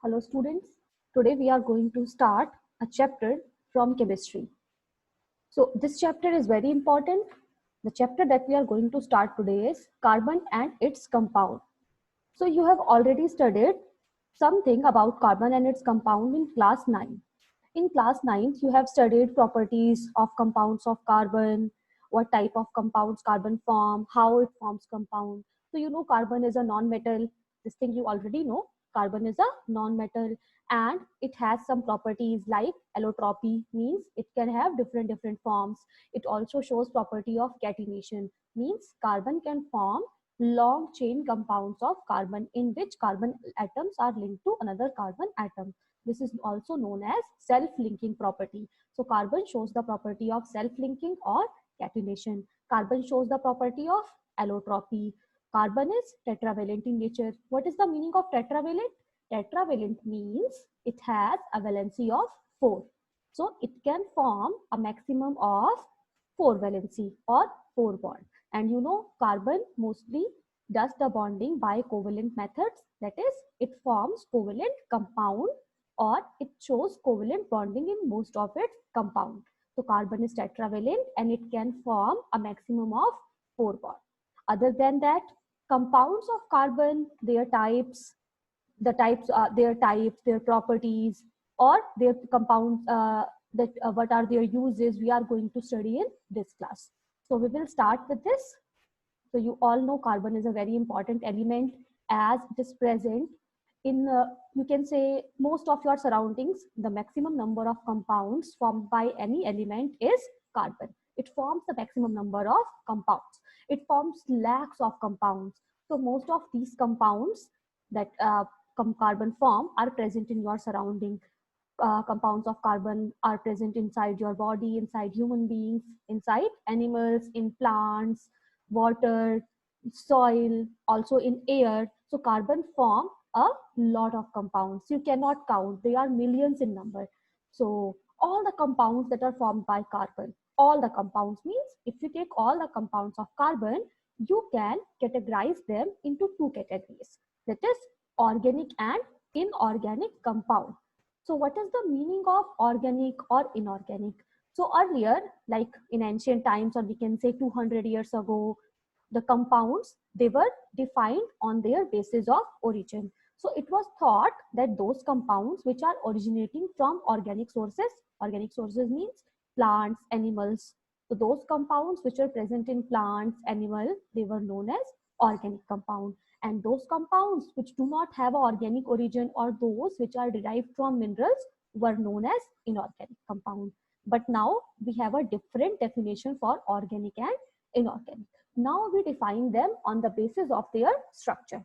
Hello students, today we are going to start a chapter from chemistry. So this chapter is very important. The chapter that we are going to start today is carbon and its compound. So you have already studied something about carbon and its compound in class 9. In class 9th, you have studied properties of compounds of carbon, what type of compounds carbon form, how it forms compound. So you know carbon is a non-metal. This thing you already know. Carbon is a non-metal and it has some properties like allotropy, means it can have different forms. It also shows property of catenation, means carbon can form long chain compounds of carbon in which carbon atoms are linked to another carbon atom. This is also known as self-linking property. So carbon shows the property of self-linking or catenation. Carbon shows the property of allotropy. Carbon is tetravalent in nature. What is the meaning of tetravalent? Tetravalent means it has a valency of 4. So it can form a maximum of 4 valency or 4 bond. And you know carbon mostly does the bonding by covalent methods. That is, it forms covalent compound or it shows covalent bonding in most of its compound. So carbon is tetravalent and it can form a maximum of 4 bonds. Other than that, compounds of carbon, their types, their properties, or their compounds, what are their uses, we are going to study in this class. So we will start with this. So you all know carbon is a very important element as it is present in, you can say, most of your surroundings. The maximum number of compounds formed by any element is carbon. It forms the maximum number of compounds. It forms lakhs of compounds. So most of these compounds that carbon form are present in your surrounding. Compounds of carbon are present inside your body, inside human beings, inside animals, in plants, water, soil, also in air. So carbon form a lot of compounds. You cannot count. They are millions in number. So all the compounds that are formed by carbon, all the compounds means if you take all the compounds of carbon, you can categorize them into two categories. That is organic and inorganic compound. So what is the meaning of organic or inorganic? So earlier, like in ancient times, or we can say 200 years ago, the compounds, they were defined on their basis of origin. So it was thought that those compounds which are originating from organic sources means plants, animals. So those compounds which are present in plants, animal, they were known as organic compound. And those compounds which do not have an organic origin or those which are derived from minerals were known as inorganic compound. But now we have a different definition for organic and inorganic. Now we define them on the basis of their structure,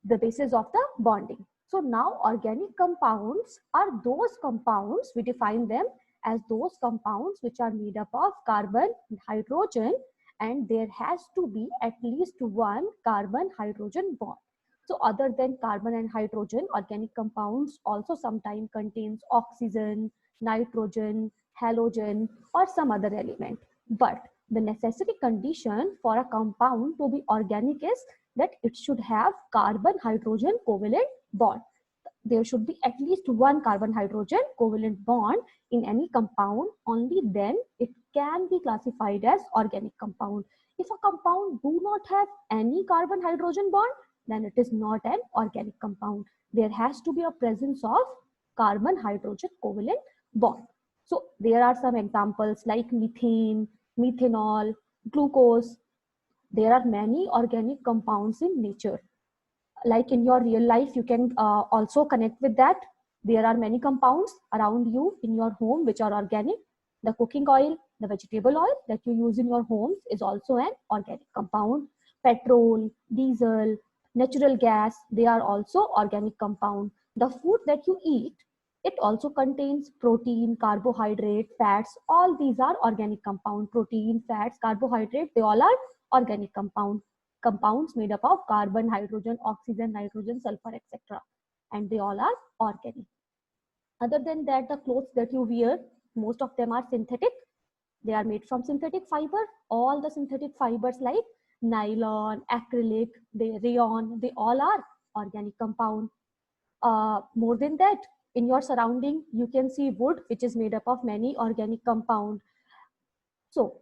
the basis of the bonding. So now organic compounds are those compounds, we define them as those compounds which are made up of carbon and hydrogen, and there has to be at least one carbon hydrogen bond. So other than carbon and hydrogen, organic compounds also sometimes contains oxygen, nitrogen, halogen, or some other element. But the necessary condition for a compound to be organic is that it should have carbon hydrogen covalent bond. There should be at least one carbon hydrogen covalent bond in any compound. Only then it can be classified as organic compound. If a compound do not have any carbon hydrogen bond, then it is not an organic compound. There has to be a presence of carbon hydrogen covalent bond. So there are some examples like methane, methanol, glucose. There are many organic compounds in nature. Like in your real life, you can also connect with that. There are many compounds around you in your home which are organic. The cooking oil, the vegetable oil that you use in your homes is also an organic compound. Petrol, diesel, natural gas, they are also organic compound. The food that you eat, it also contains protein, carbohydrate, fats. All these are organic compound. Protein, fats, carbohydrate, they all are organic compounds made up of carbon, hydrogen, oxygen, nitrogen, sulfur, etc. And they all are organic. Other than that, the clothes that you wear, most of them are synthetic. They are made from synthetic fiber. All the synthetic fibers like nylon, acrylic, rayon, they all are organic compound. More than that, in your surrounding, you can see wood, which is made up of many organic compounds. So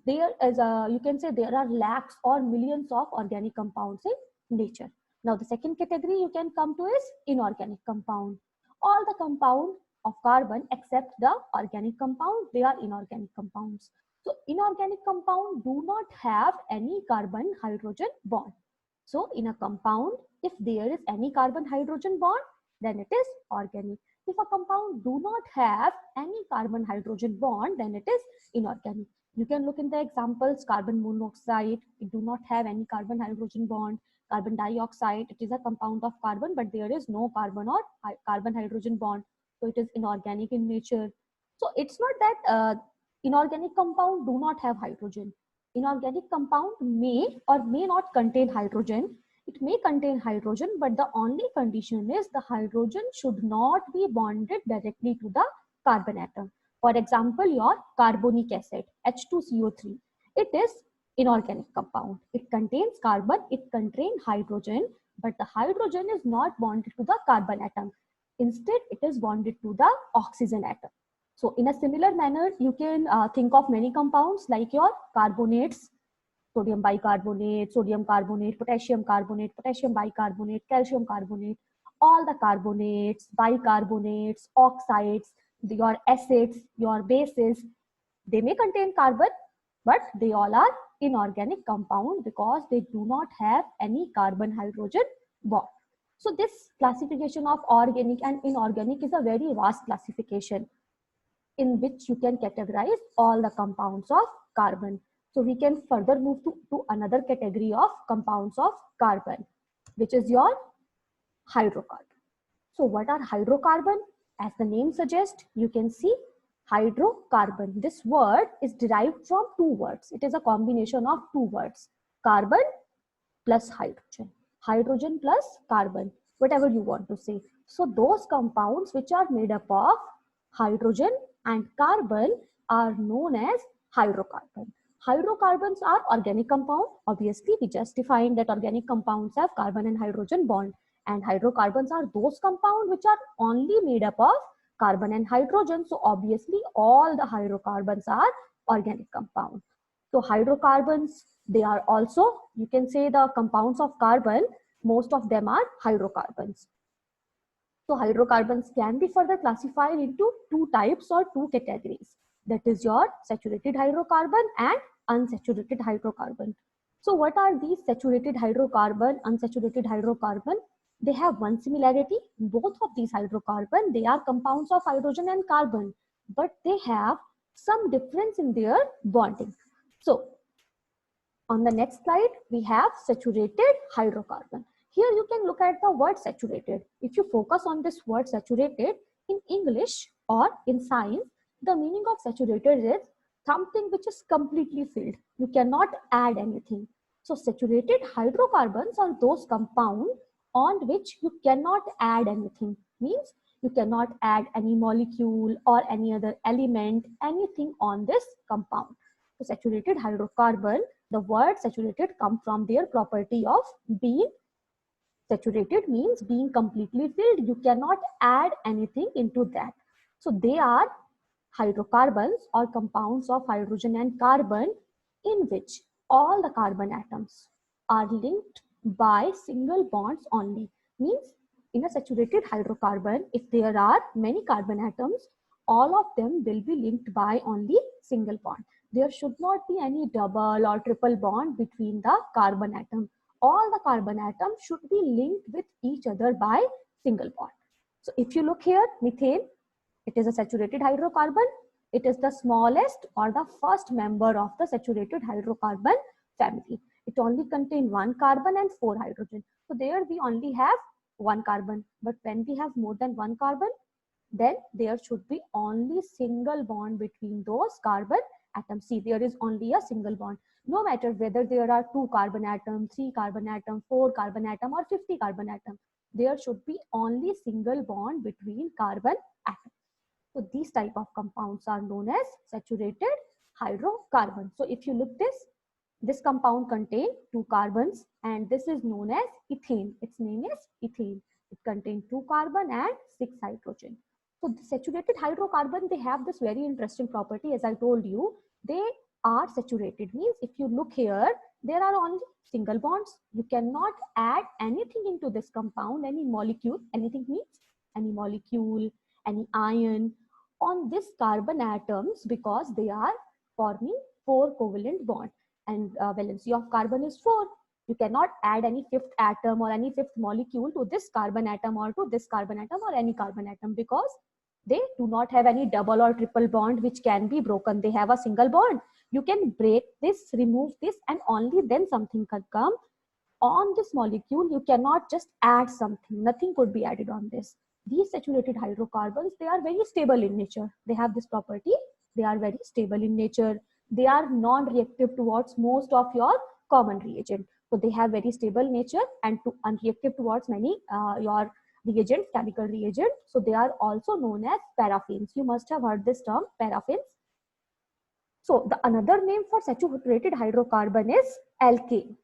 there is you can say there are lakhs or millions of organic compounds in nature. Now the second category you can come to is inorganic compound. All the compound of carbon except the organic compound, they are inorganic compounds. So inorganic compound do not have any carbon hydrogen bond. So in a compound, if there is any carbon hydrogen bond, then it is organic. If a compound do not have any carbon hydrogen bond, then it is inorganic. You can look in the examples: carbon monoxide, it do not have any carbon hydrogen bond. Carbon dioxide, it is a compound of carbon, but there is no carbon or carbon hydrogen bond. So it is inorganic in nature. So it's not that inorganic compound do not have hydrogen. Inorganic compound may or may not contain hydrogen. It may contain hydrogen, but the only condition is the hydrogen should not be bonded directly to the carbon atom. For example, your carbonic acid, H2CO3, it is inorganic compound. It contains carbon, it contains hydrogen, but the hydrogen is not bonded to the carbon atom. Instead, it is bonded to the oxygen atom. So in a similar manner, you can think of many compounds like your carbonates, sodium bicarbonate, sodium carbonate, potassium bicarbonate, calcium carbonate, all the carbonates, bicarbonates, oxides, your acids, your bases, they may contain carbon, but they all are inorganic compound because they do not have any carbon hydrogen bond. So this classification of organic and inorganic is a very vast classification in which you can categorize all the compounds of carbon. So we can further move to another category of compounds of carbon, which is your hydrocarbon. So what are hydrocarbon? As the name suggests, you can see hydrocarbon. This word is derived from two words. It is a combination of two words, carbon plus hydrogen, hydrogen plus carbon, whatever you want to say. So those compounds which are made up of hydrogen and carbon are known as hydrocarbon. Hydrocarbons are organic compound. Obviously, we just defined that organic compounds have carbon and hydrogen bond, and hydrocarbons are those compounds which are only made up of carbon and hydrogen. So obviously, all the hydrocarbons are organic compounds. So hydrocarbons, they are also, you can say, the compounds of carbon, most of them are hydrocarbons. So hydrocarbons can be further classified into two types or two categories. That is your saturated hydrocarbon and unsaturated hydrocarbon. So what are these saturated hydrocarbon, unsaturated hydrocarbon? They have one similarity. Both of these hydrocarbon, they are compounds of hydrogen and carbon, but they have some difference in their bonding. So on the next slide, we have saturated hydrocarbon. Here you can look at the word saturated. If you focus on this word saturated, in English or in science, the meaning of saturated is something which is completely filled. You cannot add anything. So saturated hydrocarbons are those compounds on which you cannot add anything. Means you cannot add any molecule or any other element, anything on this compound. So saturated hydrocarbon, the word saturated comes from their property of being saturated, means being completely filled. You cannot add anything into that. So they are hydrocarbons or compounds of hydrogen and carbon in which all the carbon atoms are linked by single bonds only. Means in a saturated hydrocarbon, if there are many carbon atoms, all of them will be linked by only single bond. There should not be any double or triple bond between the carbon atom. All the carbon atoms should be linked with each other by single bond. So if you look here, methane, it is a saturated hydrocarbon. It is the smallest or the first member of the saturated hydrocarbon family. It only contains one carbon and 4 hydrogen. So there we only have one carbon. But when we have more than one carbon, then there should be only single bond between those carbon atoms. See, there is only a single bond. No matter whether there are 2 carbon atoms, 3 carbon atoms, 4 carbon atoms, or 50 carbon atoms, there should be only single bond between carbon atoms. So these type of compounds are known as saturated hydrocarbon. So if you look this compound contains 2 carbons and this is known as ethane. Its name is ethane. It contains 2 carbon and 6 hydrogen. So the saturated hydrocarbon, they have this very interesting property. As I told you, they are saturated, means if you look here, there are only single bonds. You cannot add anything into this compound, any molecule. Anything means any molecule, any ion on this carbon atoms, because they are forming 4 covalent bond, and valency of carbon is 4. You cannot add any fifth atom or any fifth molecule to this carbon atom or to this carbon atom or any carbon atom, because they do not have any double or triple bond which can be broken. They have a single bond. You can break this, remove this, and only then something can come on this molecule. You cannot just add something. Nothing could be added on this. These saturated hydrocarbons, they are very stable in nature. They have this property. They are very stable in nature. They are non-reactive towards most of your common reagent. So they have very stable nature and unreactive towards many your reagents, chemical reagents. So they are also known as paraffins. You must have heard this term, paraffins. So the another name for saturated hydrocarbon is alkane.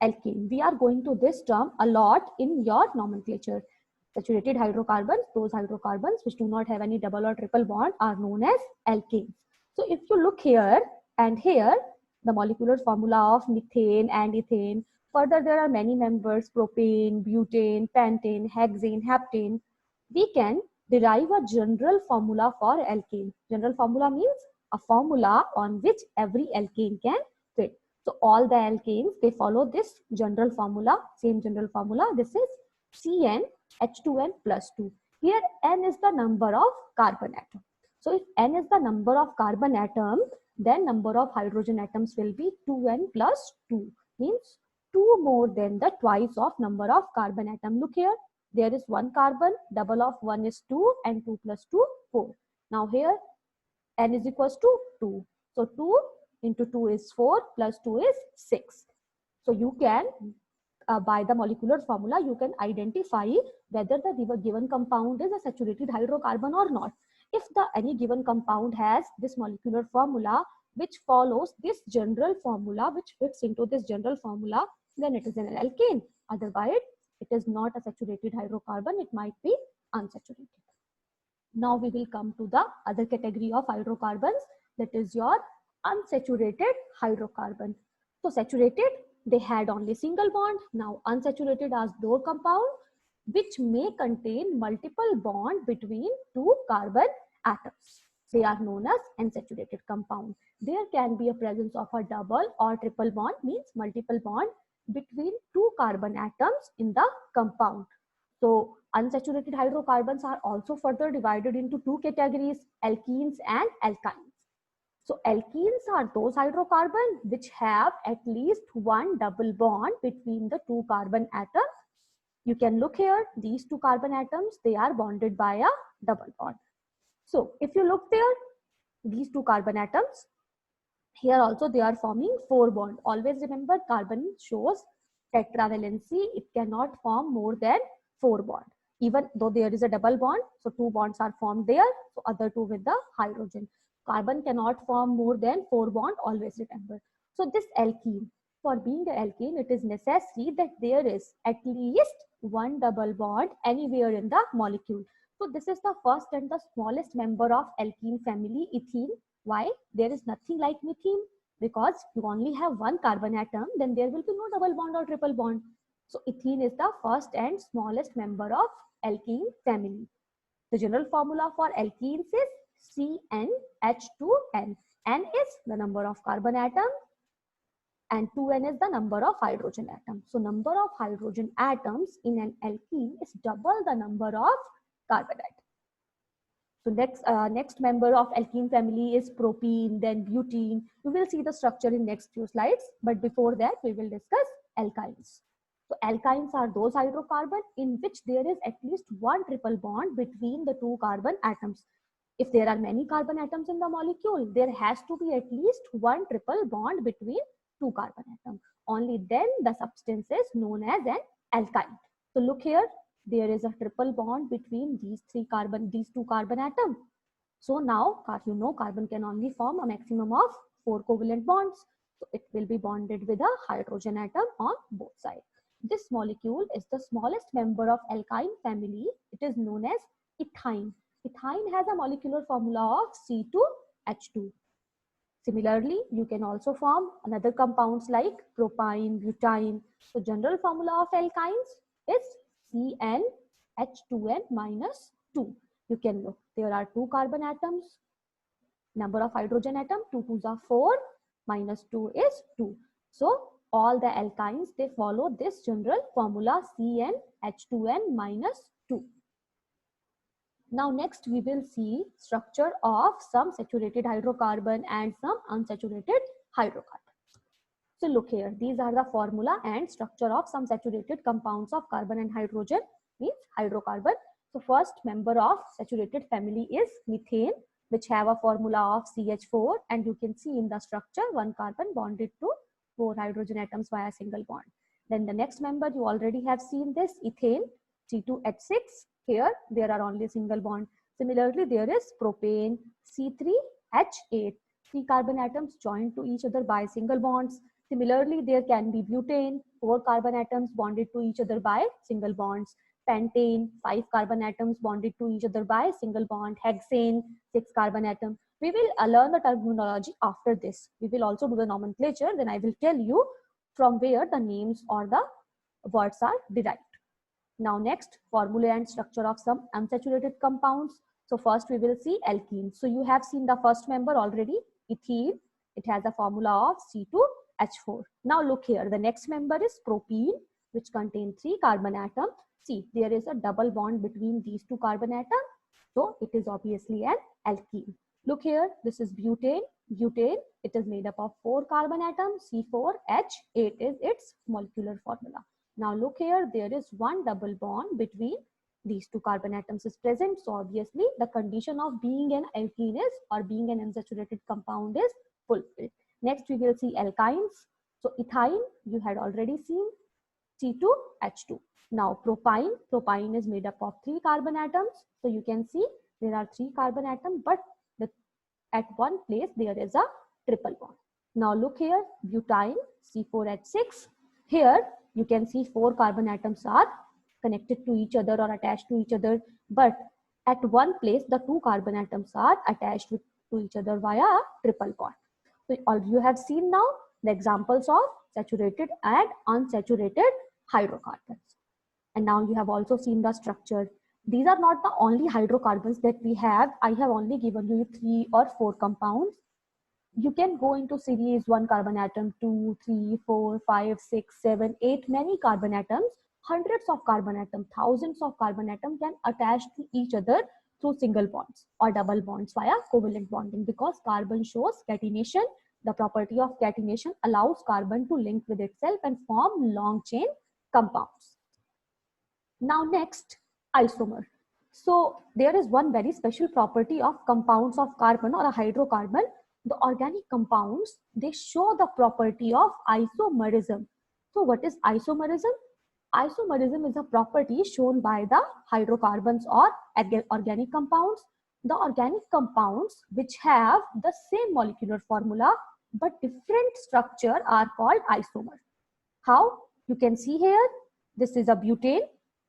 Alkane. We are going to this term a lot in your nomenclature. Saturated hydrocarbons, those hydrocarbons which do not have any double or triple bond, are known as alkanes. So if you look here and here, the molecular formula of methane and ethane. Further, there are many members: propane, butane, pentane, hexane, heptane. We can derive a general formula for alkane. General formula means a formula on which every alkane can fit. So all the alkanes, they follow this general formula, same general formula. This is CnH2n plus 2. Here n is the number of carbon atom. So if n is the number of carbon atom, then number of hydrogen atoms will be 2n plus 2. Means 2 more than the twice of number of carbon atom. Look here, there is 1 carbon, double of 1 is 2, and 2 plus 2, 4. Now here n is equals to 2. So 2 into 2 is 4, plus 2 is 6. So you can, by the molecular formula, you can identify whether the given compound is a saturated hydrocarbon or not. If any given compound has this molecular formula which follows this general formula, which fits into this general formula, then it is an alkane. Otherwise, it is not a saturated hydrocarbon. It might be unsaturated. Now we will come to the other category of hydrocarbons, that is your unsaturated hydrocarbon. So saturated, they had only single bond. Now unsaturated are those compound which may contain multiple bond between 2 carbon atoms. They are known as unsaturated compound. There can be a presence of a double or triple bond, means multiple bond between 2 carbon atoms in the compound. So unsaturated hydrocarbons are also further divided into 2 categories, alkenes and alkynes. So alkenes are those hydrocarbons which have at least 1 double bond between the 2 carbon atoms. You can look here, these 2 carbon atoms, they are bonded by a double bond. So if you look there, these 2 carbon atoms, here also they are forming 4 bond. Always remember, carbon shows tetravalency. It cannot form more than 4 bond. Even though there is a double bond, so 2 bonds are formed there, so other 2 with the hydrogen. Carbon cannot form more than 4 bond, always remember. So this alkene, for being an alkene, it is necessary that there is at least 1 double bond anywhere in the molecule. So this is the first and the smallest member of alkene family, ethene. Why? There is nothing like methane, because you only have 1 carbon atom, then there will be no double bond or triple bond. So ethene is the first and smallest member of alkene family. The general formula for alkenes is CnH2n. N is the number of carbon atom and 2n is the number of hydrogen atoms. So number of hydrogen atoms in an alkene is double the number of carbon atoms. So next member of alkene family is propene, then butene. We will see the structure in next few slides, but before that we will discuss alkynes. So alkynes are those hydrocarbons in which there is at least 1 triple bond between the 2 carbon atoms. If there are many carbon atoms in the molecule, there has to be at least 1 triple bond between 2 carbon atoms. Only then the substance is known as an alkyne. So look here, there is a triple bond between these 2 carbon atoms. So now you know carbon can only form a maximum of 4 covalent bonds. So it will be bonded with a hydrogen atom on both sides. This molecule is the smallest member of alkyne family. It is known as ethyne. Ethyne has a molecular formula of C2H2. Similarly, you can also form another compounds like propyne, butane. So general formula of alkynes is CnH2n minus 2. You can look, there are 2 carbon atoms, number of hydrogen atom, 2 2s are 4, minus 2 is 2. So all the alkynes, they follow this general formula CnH2n minus 2. Now next we will see structure of some saturated hydrocarbon and some unsaturated hydrocarbon. So look here, these are the formula and structure of some saturated compounds of carbon and hydrogen, means hydrocarbon. So first member of saturated family is methane, which have a formula of CH4, and you can see in the structure 1 carbon bonded to 4 hydrogen atoms via single bond. Then the next member, you already have seen this, ethane, C2H6. Here there are only single bond. Similarly, there is propane, C3H8. 3 carbon atoms joined to each other by single bonds. Similarly, there can be butane, 4 carbon atoms bonded to each other by single bonds. Pentane, 5 carbon atoms bonded to each other by single bond. Hexane, 6 carbon atom. We will learn the terminology after this. We will also do the nomenclature. Then I will tell you from where the names or the words are derived. Now next, formula and structure of some unsaturated compounds. So first we will see alkene. So you have seen the first member already, ethene. It has a formula of C2H4. Now look here, the next member is propene, which contains 3 carbon atoms. See, there is a double bond between these 2 carbon atoms. So it is obviously an alkene. Look here, this is butane. Butane, it is made up of 4 carbon atoms. C4H8 is its molecular formula. Now look here, there is 1 double bond between these 2 carbon atoms is present. So obviously the condition of being an alkene is, or being an unsaturated compound is fulfilled. Next we will see alkynes. So ethyne, you had already seen, C2H2. Now propyne, propyne is made up of 3 carbon atoms. So you can see there are 3 carbon atoms, but at one place there is a triple bond. Now look here, butane, C4H6. Here you can see 4 carbon atoms are connected to each other or attached to each other, but at one place the 2 carbon atoms are attached to each other via a triple bond. So all you have seen now the examples of saturated and unsaturated hydrocarbons. And now you have also seen the structure. These are not the only hydrocarbons that we have. I have only given you 3 or 4 compounds. You can go into series 1 carbon atom, 2, 3, 4, 5, 6, 7, 8, many carbon atoms, hundreds of carbon atoms, thousands of carbon atoms can attach to each other through single bonds or double bonds via covalent bonding, because carbon shows catenation. The property of catenation allows carbon to link with itself and form long chain compounds. Now next, isomer. So there is one very special property of compounds of carbon or a hydrocarbon. The organic compounds, they show the property of isomerism. So what is isomerism? Isomerism is a property shown by the hydrocarbons or organic compounds. The organic compounds which have the same molecular formula but different structure are called isomer. How? You can see here, this is a butane.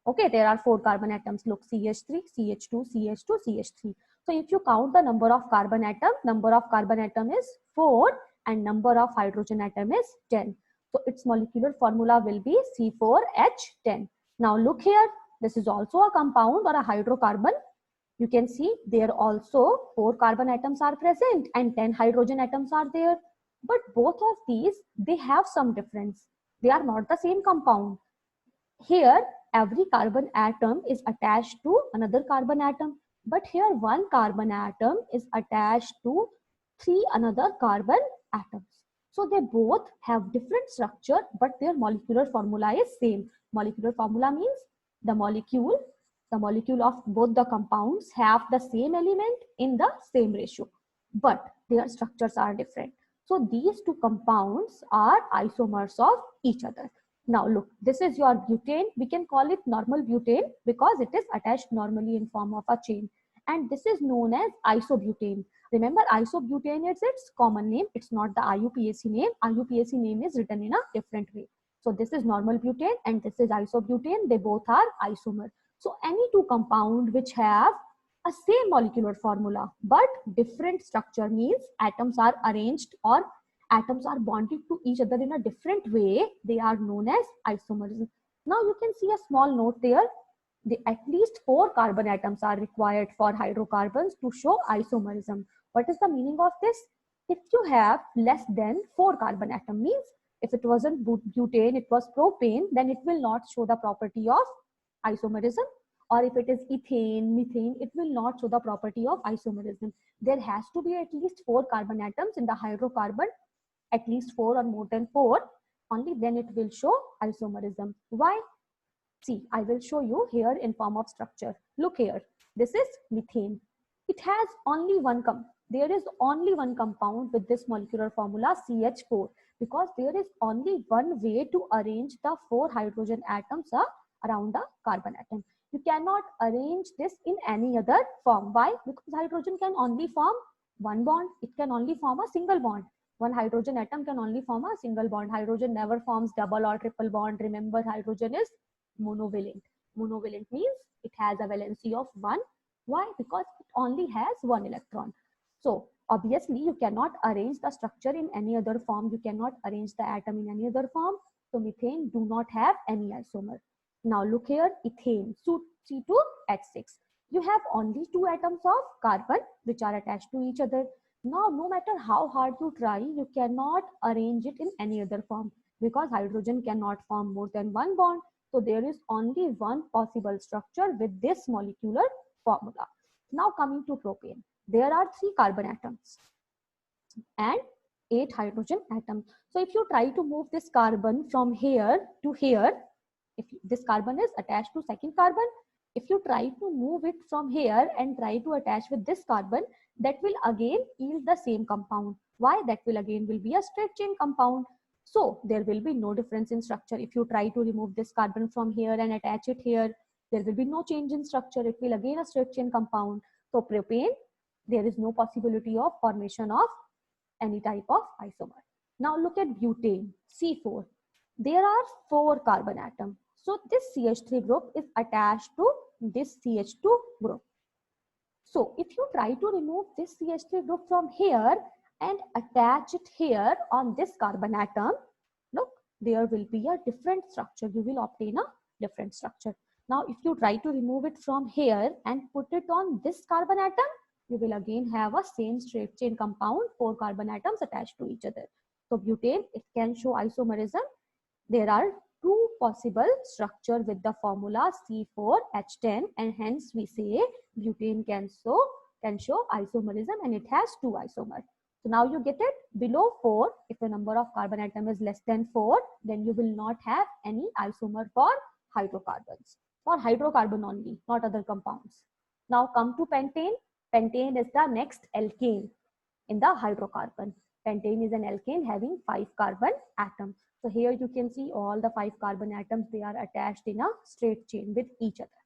Okay, there are 4 carbon atoms. Look, CH3, CH2, CH2, CH3. So if you count the number of carbon atom is 4 and number of hydrogen atom is 10. So its molecular formula will be C4H10. Now look here, this is also a compound or a hydrocarbon. You can see there also 4 carbon atoms are present and 10 hydrogen atoms are there. But both of these, they have some difference. They are not the same compound. Here, every carbon atom is attached to another carbon atom. But here, 1 carbon atom is attached to 3 another carbon atoms. So they both have different structure, but their molecular formula is same. Molecular formula means the molecule of both the compounds have the same element in the same ratio, but their structures are different. So these 2 compounds are isomers of each other. Now look, this is your butane. We can call it normal butane because it is attached normally in form of a chain. And this is known as isobutane. Remember, isobutane is its common name. It's not the IUPAC name. IUPAC name is written in a different way. So this is normal butane and this is isobutane. They both are isomer. So any two compound which have a same molecular formula but different structure means atoms are arranged or atoms are bonded to each other in a different way, they are known as isomerism. Now you can see a small note there. At least 4 carbon atoms are required for hydrocarbons to show isomerism. What is the meaning of this? If you have less than 4 carbon atom means if it wasn't butane, it was propane, then it will not show the property of isomerism. Or if it is ethane, methane, it will not show the property of isomerism. There has to be at least 4 carbon atoms in the hydrocarbon, at least 4 or more than 4, only then it will show isomerism. Why? See, I will show you here in form of structure. Look here, this is methane. It has only there is only one compound with this molecular formula CH4, because there is only one way to arrange the 4 hydrogen atoms around the carbon atom. You cannot arrange this in any other form. Why? Because hydrogen can only form one bond. It can only form a single bond. One hydrogen atom can only form a single bond. Hydrogen never forms double or triple bond. Remember, hydrogen is monovalent. Monovalent means it has a valency of 1. Why? Because it only has 1 electron. So obviously you cannot arrange the structure in any other form. You cannot arrange the atom in any other form. So methane do not have any isomer. Now look here, ethane, C2H6. You have only 2 atoms of carbon which are attached to each other. Now no matter how hard you try, you cannot arrange it in any other form, because hydrogen cannot form more than 1 bond. So there is only one possible structure with this molecular formula. Now coming to propane, there are 3 carbon atoms and 8 hydrogen atoms. So if you try to move this carbon from here to here, if this carbon is attached to second carbon, if you try to move it from here and try to attach with this carbon, that will again yield the same compound. Why? That will again be a straight chain compound. So there will be no difference in structure. If you try to remove this carbon from here and attach it here, there will be no change in structure. It will again a straight chain compound. So propane, there is no possibility of formation of any type of isomer. Now look at butane, C4. There are 4 carbon atoms. So this CH3 group is attached to this CH2 group. So if you try to remove this CH3 group from here and attach it here on this carbon atom, look, there will be a different structure. You will obtain a different structure. Now if you try to remove it from here and put it on this carbon atom, you will again have a same straight chain compound, 4 carbon atoms attached to each other. So butane, it can show isomerism. There are 2 possible structure with the formula C4H10, and hence we say butane can show isomerism, and it has 2 isomers. So now you get it. Below 4, if the number of carbon atom is less than 4, then you will not have any isomer for hydrocarbons. For hydrocarbon only, not other compounds. Now come to pentane. Pentane is the next alkane in the hydrocarbon. Pentane is an alkane having 5 carbon atoms. So here you can see all the 5 carbon atoms, they are attached in a straight chain with each other.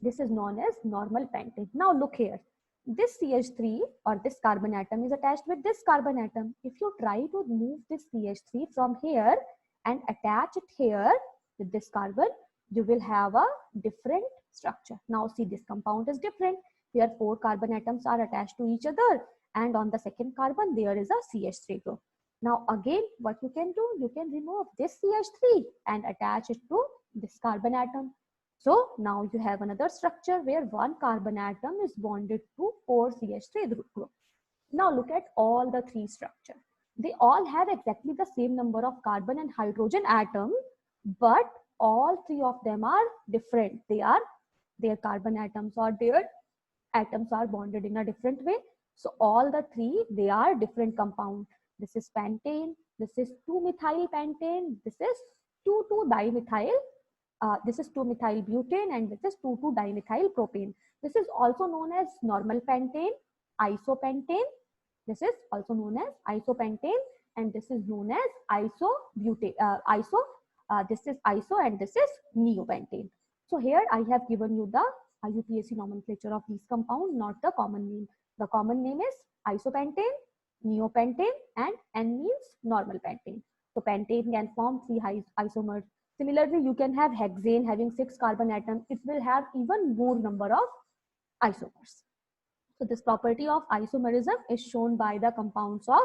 This is known as normal pentane. Now look here. This CH3 or this carbon atom is attached with this carbon atom. If you try to move this CH3 from here and attach it here with this carbon, you will have a different structure. Now see, this compound is different. Here 4 carbon atoms are attached to each other, and on the second carbon there is a CH3 group. Now again, what you can do, you can remove this CH3 and attach it to this carbon atom. So now you have another structure where 1 carbon atom is bonded to 4 CH3 group. Now look at all the 3 structures. They all have exactly the same number of carbon and hydrogen atoms, but all 3 of them are different. Their carbon atoms or their atoms are bonded in a different way. So all the 3, they are different compounds. This is pentane, this is 2-methyl pentane, this is 2,2-dimethyl, this is 2-methyl butane, and this is 2,2-dimethyl propane. This is also known as normal pentane, isopentane. This is also known as isopentane, and this is known as isobutane. This is iso and this is neopentane. So here I have given you the IUPAC nomenclature of these compounds, not the common name. The common name is isopentane, neopentane, and N means normal pentane. So pentane can form 3 isomers. Similarly, you can have hexane having 6 carbon atoms. It will have even more number of isomers. So this property of isomerism is shown by the compounds of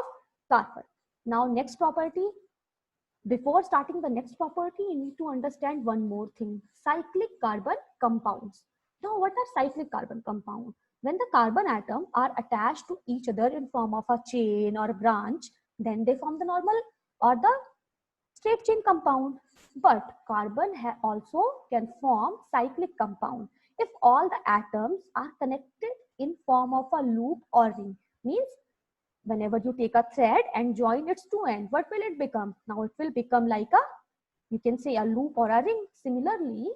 carbon. Now next property. Before starting the next property, you need to understand one more thing. Cyclic carbon compounds. Now what are cyclic carbon compounds? When the carbon atoms are attached to each other in form of a chain or a branch, then they form the normal or the straight chain compound. But carbon also can form cyclic compound if all the atoms are connected in form of a loop or ring. Means whenever you take a thread and join its two ends, what will it become? Now it will become like a, you can say, a loop or a ring. Similarly,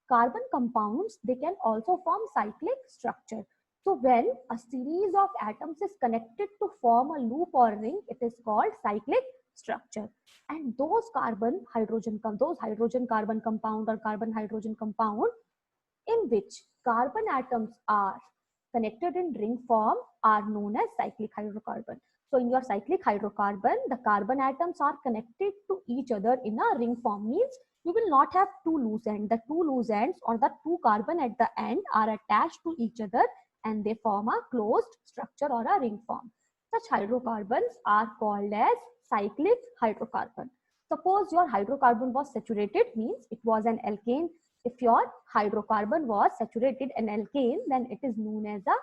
carbon compounds, they can also form cyclic structure. So when a series of atoms is connected to form a loop or ring, it is called cyclic structure. And those hydrogen carbon compound or carbon hydrogen compound in which carbon atoms are connected in ring form are known as cyclic hydrocarbon. So in your cyclic hydrocarbon, the carbon atoms are connected to each other in a ring form. Means you will not have two loose ends. The two loose ends or the two carbon at the end are attached to each other and they form a closed structure or a ring form. Such hydrocarbons are called as cyclic hydrocarbon. Suppose your hydrocarbon was saturated, means it was an alkane. If your hydrocarbon was saturated in alkane, then it is known as a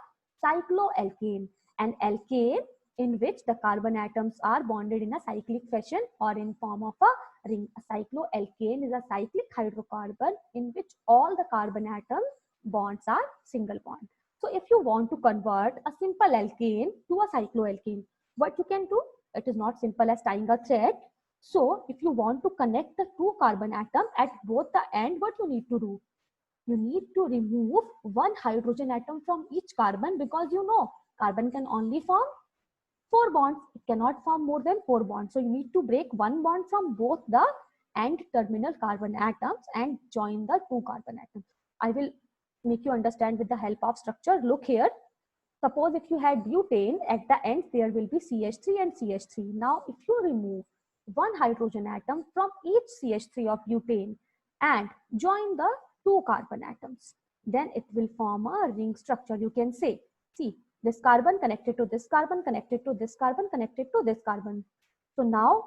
cycloalkane. An alkane in which the carbon atoms are bonded in a cyclic fashion or in form of a ring. A cycloalkane is a cyclic hydrocarbon in which all the carbon atom bonds are single bond. So if you want to convert a simple alkane to a cycloalkane, what you can do? It is not simple as tying a thread. So if you want to connect the two carbon atom at both the end, what you need to do? You need to remove one hydrogen atom from each carbon, because you know carbon can only form 4 bonds. It cannot form more than 4 bonds. So you need to break one bond from both the end terminal carbon atoms and join the two carbon atoms. I will make you understand with the help of structure. Look here. Suppose if you had butane, at the end there will be CH3 and CH3. Now if you remove one hydrogen atom from each CH3 of butane and join the two carbon atoms, then it will form a ring structure. You can say, see, this carbon connected to this carbon, connected to this carbon, connected to this carbon. So now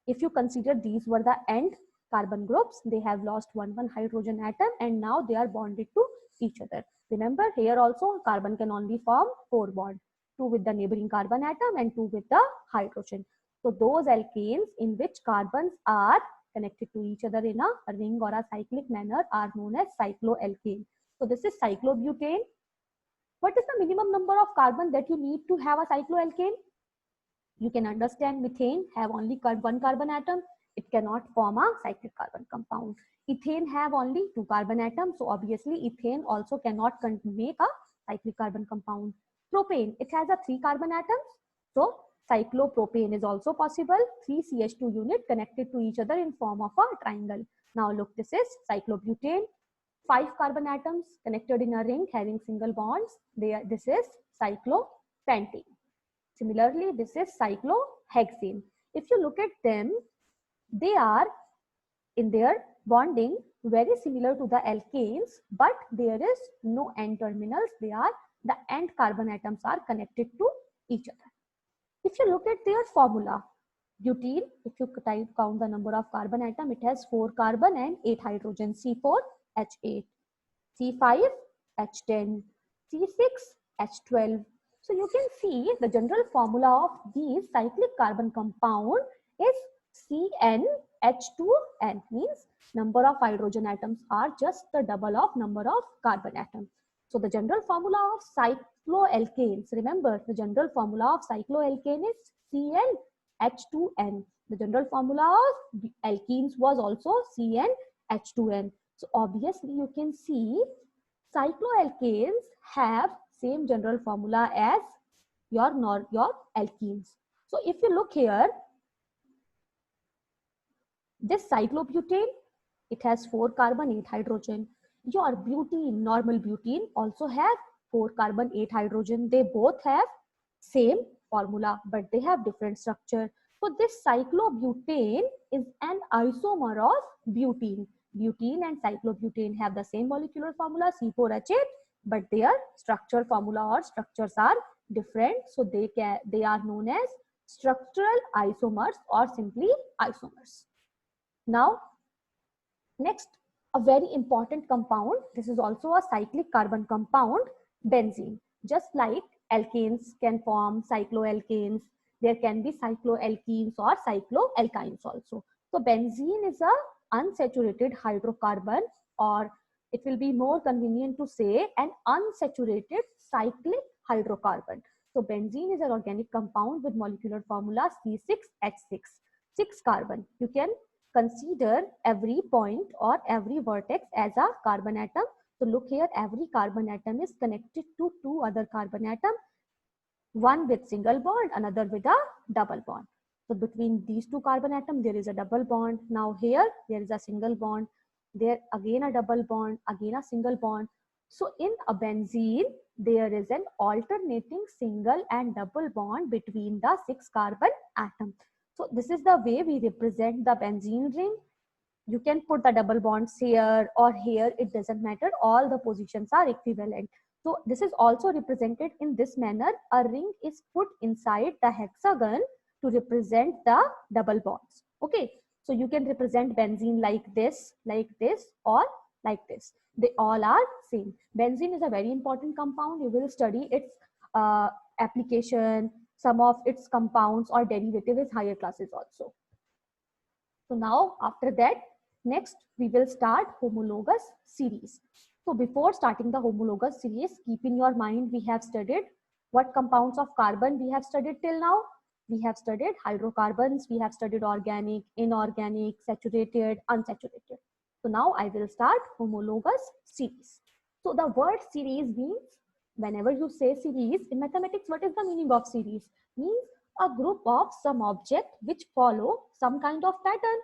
if you consider these were the end carbon groups, they have lost one hydrogen atom and now they are bonded to each other. Remember, here also carbon can only form 4 bonds, 2 with the neighboring carbon atom and 2 with the hydrogen. So those alkanes in which carbons are connected to each other in a ring or a cyclic manner are known as cycloalkane. So this is cyclobutane. What is the minimum number of carbon that you need to have a cycloalkane? You can understand methane have only one carbon atom. It cannot form a cyclic carbon compound. Ethane have only 2 carbon atoms. So obviously ethane also cannot make a cyclic carbon compound. Propane, it has a 3 carbon atoms. So cyclopropane is also possible. 3 CH2 unit connected to each other in form of a triangle. Now look, this is cyclobutane. 5 carbon atoms connected in a ring having single bonds. This is cyclopentane. Similarly, this is cyclohexane. If you look at them, they are in their bonding very similar to the alkanes, but there is no end terminals. The end carbon atoms are connected to each other. If you look at their formula, butene, if you count the number of carbon atom, it has 4 carbon and 8 hydrogen, C4H8, C5H10, C6H12. So you can see the general formula of these cyclic carbon compound is CnH2n, means number of hydrogen atoms are just the double of number of carbon atoms. So the general formula of cycloalkanes, remember the general formula of cycloalkane is CnH2n. The general formula of alkenes was also CnH2n. So obviously you can see cycloalkanes have same general formula as your alkenes. So if you look here, this cyclobutane, it has 4 carbon, 8 hydrogen. Your butene, normal butene, also have 4 carbon, 8 hydrogen. They both have same formula, but they have different structure. So this cyclobutane is an isomer of butene. Butene and cyclobutane have the same molecular formula C4H8, but their structure formula or structures are different. So they are known as structural isomers or simply isomers. Now, next, a very important compound. This is also a cyclic carbon compound, benzene. Just like alkanes can form cycloalkanes, there can be cycloalkenes or cycloalkynes also. So benzene is a unsaturated hydrocarbon, or it will be more convenient to say an unsaturated cyclic hydrocarbon. So benzene is an organic compound with molecular formula C6H6, 6 carbon. You can consider every point or every vertex as a carbon atom. So look here, every carbon atom is connected to two other carbon atoms, one with single bond, another with a double bond. So between these two carbon atoms, there is a double bond. Now here, there is a single bond. There again a double bond, again a single bond. So in a benzene, there is an alternating single and double bond between the 6 carbon atoms. So this is the way we represent the benzene ring. You can put the double bonds here or here, it doesn't matter. All the positions are equivalent. So this is also represented in this manner. A ring is put inside the hexagon to represent the double bonds. Okay, so you can represent benzene like this, or like this. They all are same. Benzene is a very important compound. You will study its application, some of its compounds or derivative is higher classes also. So now after that, next we will start homologous series. So before starting the homologous series, keep in your mind we have studied what compounds of carbon we have studied till now. We have studied hydrocarbons, we have studied organic, inorganic, saturated, unsaturated. So now I will start homologous series. So the word series means, whenever you say series in mathematics, what is the meaning of series? Means a group of some object which follow some kind of pattern.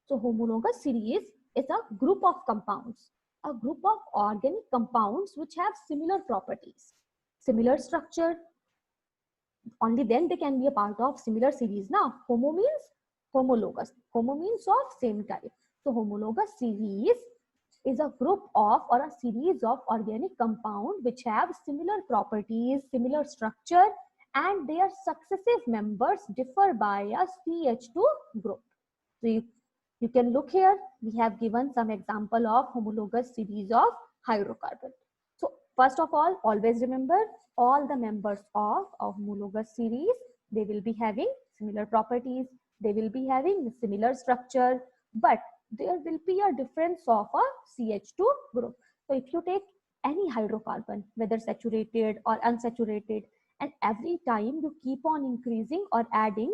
So homologous series is a group of compounds, a group of organic compounds which have similar properties, similar structure. Only then they can be a part of similar series. Now homo means homologous, homo means of same type. So homologous series is a group of or a series of organic compounds which have similar properties, similar structure, and their successive members differ by a CH2 group. So you can look here, we have given some example of homologous series of hydrocarbon. So first of all, always remember all the members of a homologous series, they will be having similar properties, they will be having similar structure, but there will be a difference of a CH2 group. So if you take any hydrocarbon, whether saturated or unsaturated, and every time you keep on increasing or adding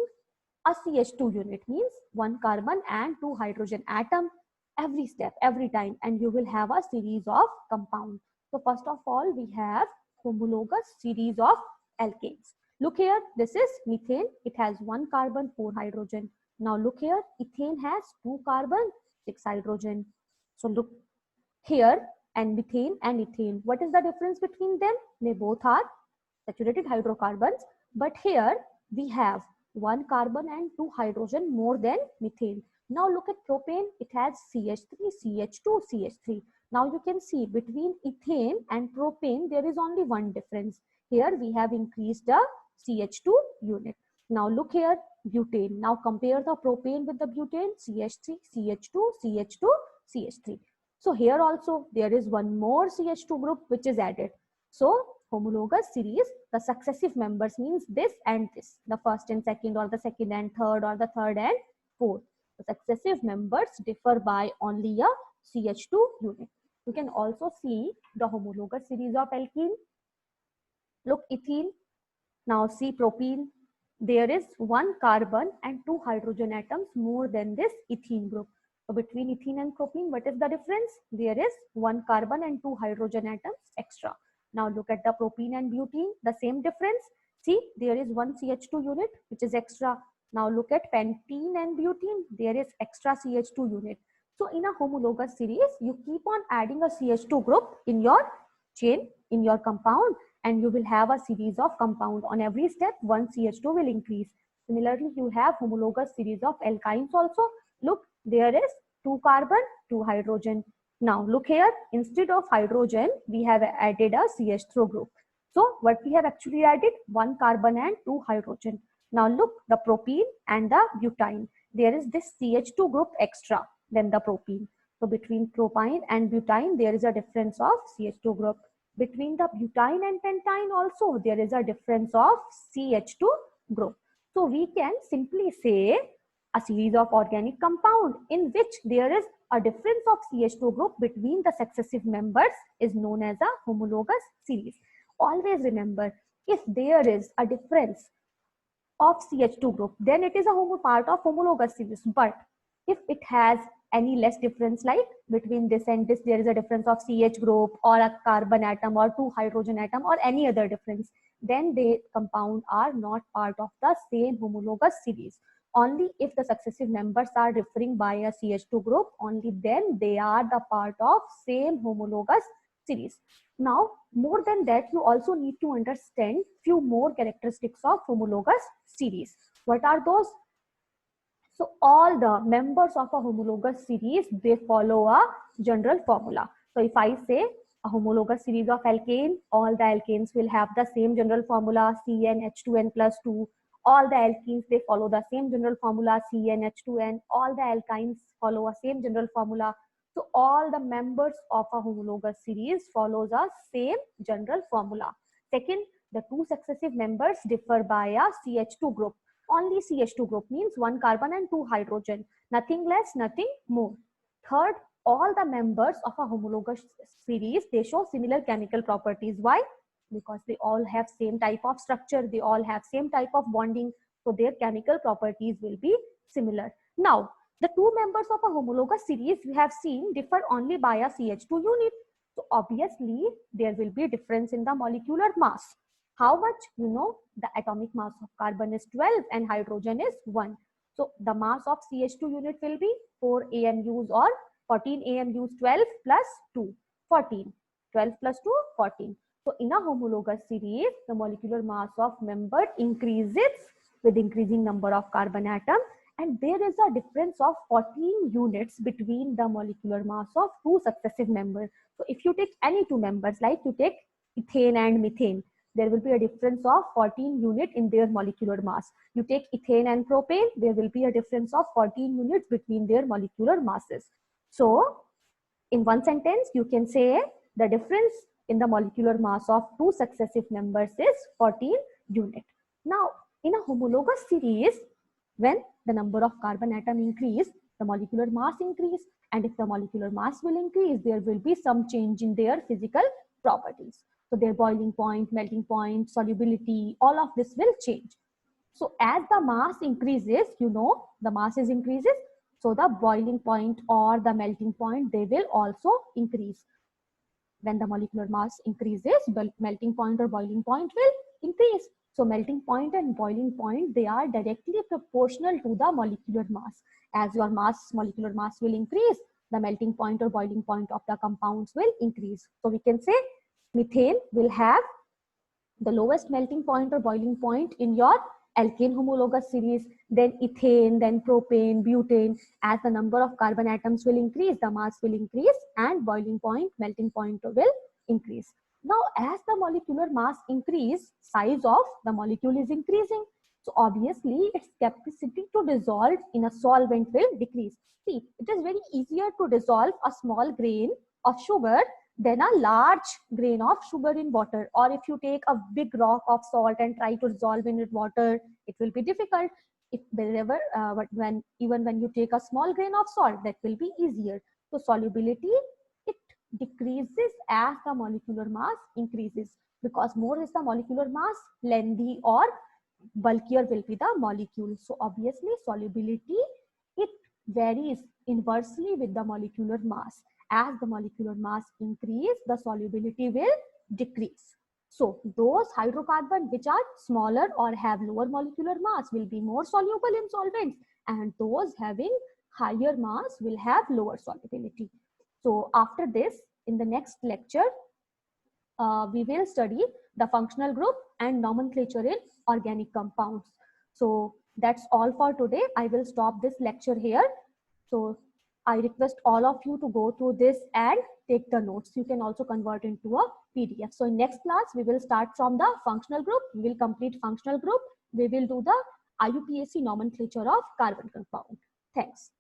a CH2 unit, means one carbon and two hydrogen atom every step, every time, and you will have a series of compounds. So first of all, we have homologous series of alkanes. Look here, this is methane. It has one carbon, four hydrogen. Now look here, ethane has two carbon, six hydrogen. So look here, and methane and ethane, what is the difference between them? They both are saturated hydrocarbons, but here we have one carbon and two hydrogen more than methane. Now look at propane, it has CH3, CH2, CH3. Now you can see between ethane and propane there is only one difference. Here we have increased the CH2 unit. Now look here, butane. Now compare the propane with the butane, CH3, CH2, CH2, CH3. So here also there is one more CH2 group which is added. So homologous series, the successive members means this and this, the first and second, or the second and third, or the third and fourth. The successive members differ by only a CH2 unit. You can also see the homologous series of alkene. Look, ethene. Now see propene. There is one carbon and two hydrogen atoms more than this ethene group. So between ethene and propene, what is the difference? There is one carbon and two hydrogen atoms extra. Now look at the propene and butene, the same difference. See, there is one CH2 unit which is extra. Now look at pentene and butene, there is extra CH2 unit. So in a homologous series, you keep on adding a CH2 group in your chain, in your compound, and you will have a series of compound. On every step, one CH2 will increase. Similarly, you have homologous series of alkynes also. Look, there is 2 carbon, 2 hydrogen. Now look here, instead of hydrogen, we have added a CH3 group. So what we have actually added? 1 carbon and 2 hydrogen. Now look, the propene and the butane. There is this CH2 group extra than the propene. So between propane and butane, there is a difference of CH2 group. Between the butane and pentyne also, there is a difference of CH2 group. So we can simply say a series of organic compound in which there is a difference of CH2 group between the successive members is known as a homologous series. Always remember, if there is a difference of CH2 group, then it is a part of homologous series. But if it has any less difference, like between this and this, there is a difference of CH group or a carbon atom or 2 hydrogen atom or any other difference, then the compound are not part of the same homologous series. Only if the successive members are differing by a CH2 group, only then they are the part of same homologous series. Now, more than that, you also need to understand few more characteristics of homologous series. What are those? So all the members of a homologous series, they follow a general formula. So if I say a homologous series of alkane, all the alkanes will have the same general formula, CnH2n plus 2. All the alkenes, they follow the same general formula, CnH2n. All the alkynes follow a same general formula. So all the members of a homologous series follows a same general formula. Second, the two successive members differ by a CH2 group. Only CH2 group means 1 carbon and 2 hydrogen. Nothing less, nothing more. Third, all the members of a homologous series, they show similar chemical properties. Why? Because they all have same type of structure. They all have same type of bonding. So their chemical properties will be similar. Now, the two members of a homologous series we have seen differ only by a CH2 unit. So obviously, there will be difference in the molecular mass. How much? You know, the atomic mass of carbon is 12 and hydrogen is 1. So the mass of CH2 unit will be 4 AMUs or 14 AMUs, 12 plus 2, 14. 12 plus 2, 14. So in a homologous series, the molecular mass of member increases with increasing number of carbon atoms, and there is a difference of 14 units between the molecular mass of two successive members. So if you take any two members, like you take ethane and methane, there will be a difference of 14 unit in their molecular mass. You take ethane and propane, there will be a difference of 14 units between their molecular masses. So in one sentence, you can say the difference in the molecular mass of two successive members is 14 unit. Now, in a homologous series, when the number of carbon atom increase, the molecular mass increase, and if the molecular mass will increase, there will be some change in their physical properties. So their boiling point, melting point, solubility, all of this will change. So as the mass increases, you know, the mass is increases, so the boiling point or the melting point, they will also increase. When the molecular mass increases, the melting point or boiling point will increase. So melting point and boiling point, they are directly proportional to the molecular mass. As your molecular mass will increase, the melting point or boiling point of the compounds will increase. So we can say methane will have the lowest melting point or boiling point in your alkane homologous series, then ethane, then propane, butane. As the number of carbon atoms will increase, the mass will increase and boiling point, melting point will increase. Now, as the molecular mass increase, size of the molecule is increasing. So obviously, its capacity to dissolve in a solvent will decrease. See, it is very easier to dissolve a small grain of sugar than a large grain of sugar in water. Or if you take a big rock of salt and try to dissolve in water, it will be difficult. If wherever, even when you take a small grain of salt, that will be easier. So solubility, it decreases as the molecular mass increases, because more is the molecular mass, lengthy or bulkier will be the molecule. So obviously solubility, it varies inversely with the molecular mass. As the molecular mass increase, the solubility will decrease. So those hydrocarbons which are smaller or have lower molecular mass will be more soluble in solvents, and those having higher mass will have lower solubility. So after this, in the next lecture, we will study the functional group and nomenclature in organic compounds. So That's all for today. I will stop this lecture here. So I request all of you to go through this and take the notes. You can also convert into a PDF. So in next class, we will start from the functional group. We will complete functional group. We will do the IUPAC nomenclature of carbon compound. Thanks.